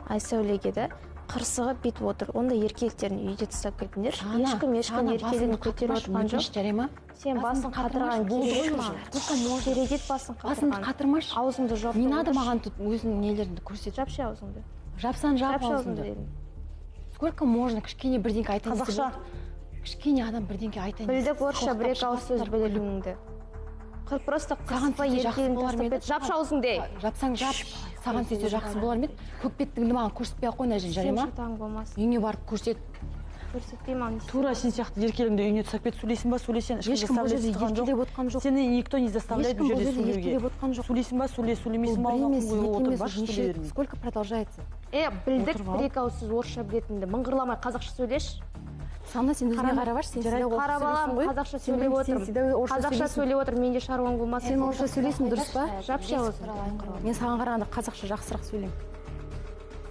Айсәулеге де қырсығып бетіп отыр. Онда еркектерін үйде тастап кетіңдер. Ешкім еркелігін көтеріп отырған жоқ. Сен басын қатырған керек ма? Керегет басын қатырған. Басыңды қатырмаш. Аузыңды жоқ. Не надо маған тут өзінің нелеріңді көрсет. Жапшы аузыңды. Жапсан жап аузыңды. Сколько можно кішкене бірдеңке айтайын. Қазақша. Кішкене адам бірдеңке айтайын. Білдік орысша бір-екі ауыз сөз білетініңді. Просто қыспа еркелігін тастап кет. Жапшы аузыңды. Жапсаң жап. Саған сөйтсе жақсы болар ма еді? Көкбеттігіңді маған көрсетпей ақ қой, мына жерін жарай ма? Сен шатаң болмасын. Үйіңе барып көрсет. Көрсетпеймін. Тура сен сияқты еркелігіңді үйіне тастап кетіп сөйлейсің ба, сөйлесең ешкім бұл жерде еркелеп отқан жоқ. Сені никто не заставляет бұл жерде сөйлеуге. Сөйлейсің ба, сөйлемейсің ба, сколько продолжается? Білдік бір-екі ауыз сөз орысша білетінді. Мыңғырламай қазақша сөйлеш. Сана сен өзіңе қарабаш, сен сізде орысша сөйлейсің ғой? Қазақша сөйлеп отырмын. Қазақша сөйлеп отырмын, менде шаруаң болмасын. Сен орысша сөйлейсің, дұрыс па? Жапшы аузыңды. Мен саған қарағанда қазақша жақсырақ сөйлеймін.